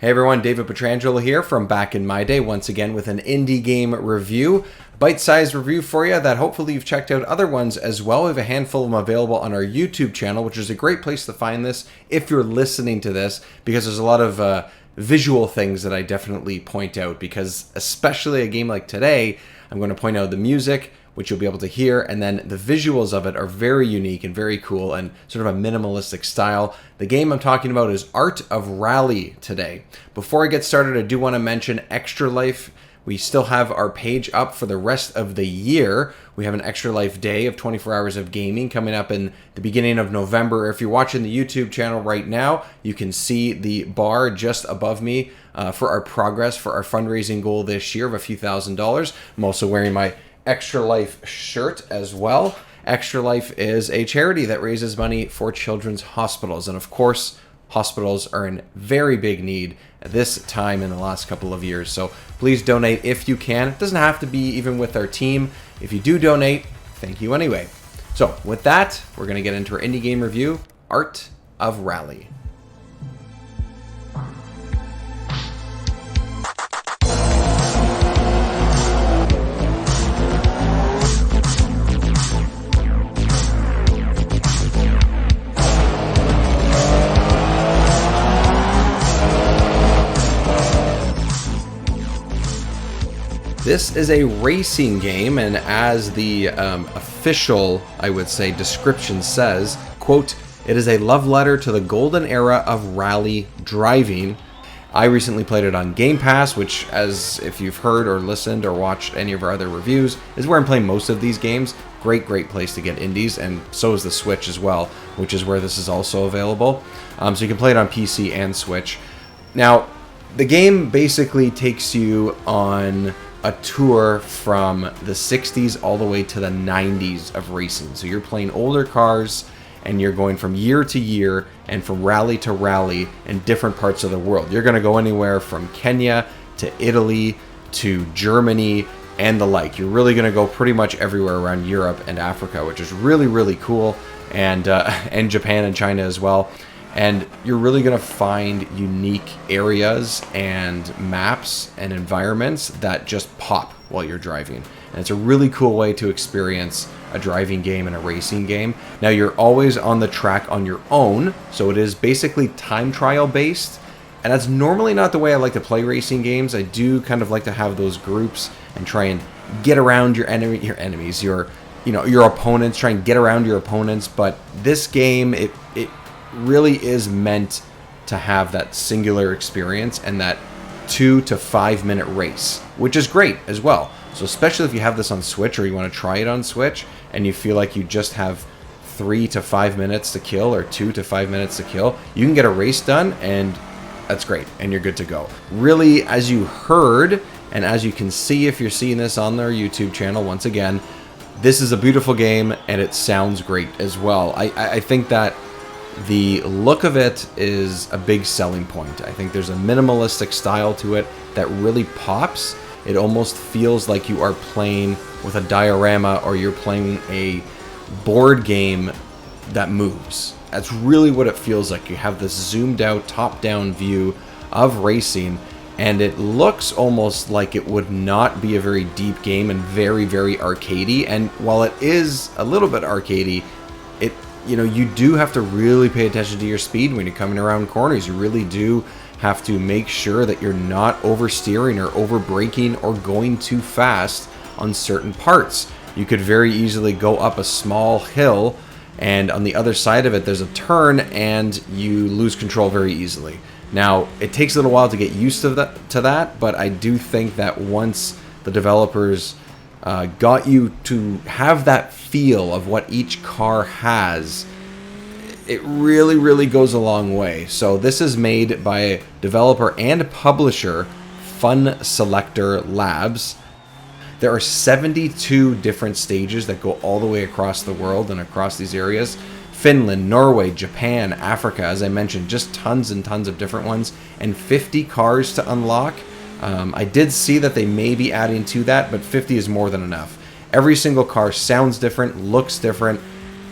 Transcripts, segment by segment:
Hey everyone, David Petrangelo here from Back in My Day, once again with an indie game review. Bite-sized review for you that hopefully you've checked out other ones as well. We have a handful of them available on our YouTube channel, which is a great place to find this if you're listening to this, because there's a lot of visual things that I definitely point out, because especially a game like today, I'm going to point out the music, which you'll be able to hear, and then the visuals of it are very unique and very cool and sort of a minimalistic style. The game I'm talking about is Art of Rally today. Before I get started, I do want to mention Extra Life. We still have our page up for the rest of the year. We have an Extra Life day of 24 hours of gaming coming up in the beginning of November. If you're watching the YouTube channel right now, you can see the bar just above me for our progress for our fundraising goal this year of a few $1,000s. I'm also wearing my Extra Life shirt as well. Extra Life is a charity that raises money for children's hospitals. And of course, hospitals are in very big need at this time in the last couple of years. So please donate if you can. It doesn't have to be even with our team. If you do donate, thank you anyway. So with that, we're going to get into our indie game review, Art of Rally. This is a racing game, and as the official, I would say, description says, quote, "It is a love letter to the golden era of rally driving." I recently played it on Game Pass, which, as if you've heard or listened or watched any of our other reviews, is where I'm playing most of these games. Great place to get indies, and so is the Switch as well, which is where this is also available. So you can play it on PC and Switch. Now, the game basically takes you on a tour from the 60s all the way to the 90s of racing. So you're playing older cars and you're going from year to year and from rally to rally in different parts of the world. You're going to go anywhere from Kenya to Italy to Germany and the like. You're really going to go pretty much everywhere around Europe and Africa, which is really cool, and Japan and China as well. And you're really going to find unique areas and maps and environments that just pop while you're driving. And it's a really cool way to experience a driving game and a racing game. Now, you're always on the track on your own, so it is basically time trial based. And that's normally not the way I like to play racing games. I do kind of like to have those groups and try and get around your enemies, your opponents, try and get around your opponents. But this game, it really is meant to have that singular experience and that 2 to 5 minute race, which is great as well. So especially if you have this on Switch or you want to try it on Switch and you feel like you just have 3 to 5 minutes to kill or 2 to 5 minutes to kill, you can get a race done, and that's great, and you're good to go. Really, as you heard and as you can see if you're seeing this on their YouTube channel, once again, this is a beautiful game and it sounds great as well. I think that the look of it is a big selling point. I think there's a minimalistic style to it that really pops. It almost feels like you are playing with a diorama or you're playing a board game that moves. That's really what it feels like. You have this zoomed out, top-down view of racing, and it looks almost like it would not be a very deep game and very arcadey. And while it is a little bit arcadey, you do have to really pay attention to your speed when you're coming around corners. You really do have to make sure that you're not oversteering or over-braking or going too fast on certain parts. You could very easily go up a small hill, and on the other side of it there's a turn, and you lose control very easily. Now, it takes a little while to get used to that, but I do think that once the developers got you to have that feel of what each car has, it really goes a long way. So this is made by developer and publisher Fun Selector Labs. There are 72 different stages that go all the way across the world and across these areas. Finland, Norway, Japan, Africa, as I mentioned, just tons and tons of different ones, and 50 cars to unlock. I did see that they may be adding to that, but 50 is more than enough. Every single car sounds different, looks different,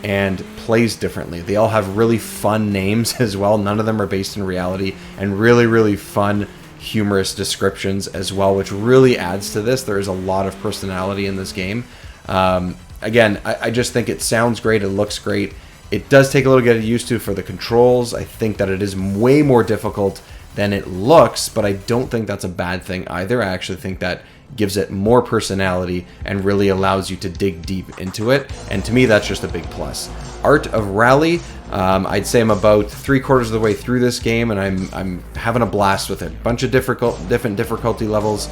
and plays differently. They all have really fun names as well. None of them are based in reality, and really, really fun, humorous descriptions as well, which really adds to this. There is a lot of personality in this game. Again, I just think it sounds great. It looks great. It does take a little get used to for the controls. I think that it is way more difficult than it looks, but I don't think that's a bad thing either. I actually think that gives it more personality and really allows you to dig deep into it. And to me, that's just a big plus. Art of Rally, I'd say I'm about 3/4 of the way through this game, and I'm having a blast with it. Bunch of different difficulty levels,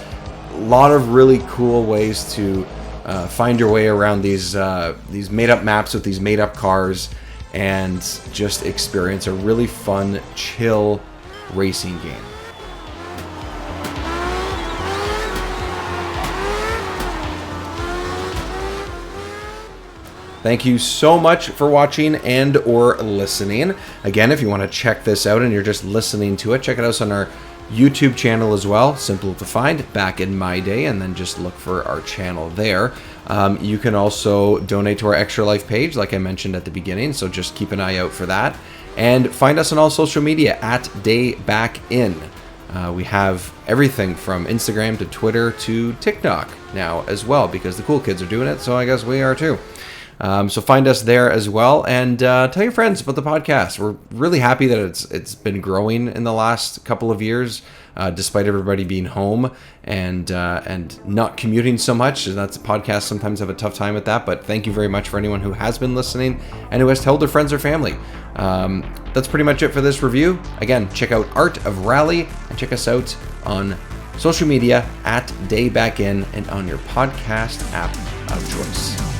a lot of really cool ways to find your way around these made-up maps with these made-up cars, and just experience a really fun, chill racing game. Thank you so much for watching and or listening. Again, if you want to check this out and you're just listening to it, check it out on our YouTube channel as well. Simple to find, Back in My Day, and then just look for our channel there. You can also donate to our Extra Life page, like I mentioned at the beginning, so just keep an eye out for that. And find us on all social media at DayBackIn. We have everything from Instagram to Twitter to TikTok now as well, because the cool kids are doing it, so I guess we are too. So find us there as well, and tell your friends about the podcast. We're really happy that it's been growing in the last couple of years, despite everybody being home and not commuting so much. That's podcasts sometimes have a tough time with that, but thank you very much for anyone who has been listening and who has told their friends or family. That's pretty much it for this review. Again, check out Art of Rally and check us out on social media at DayBackIn and on your podcast app of choice.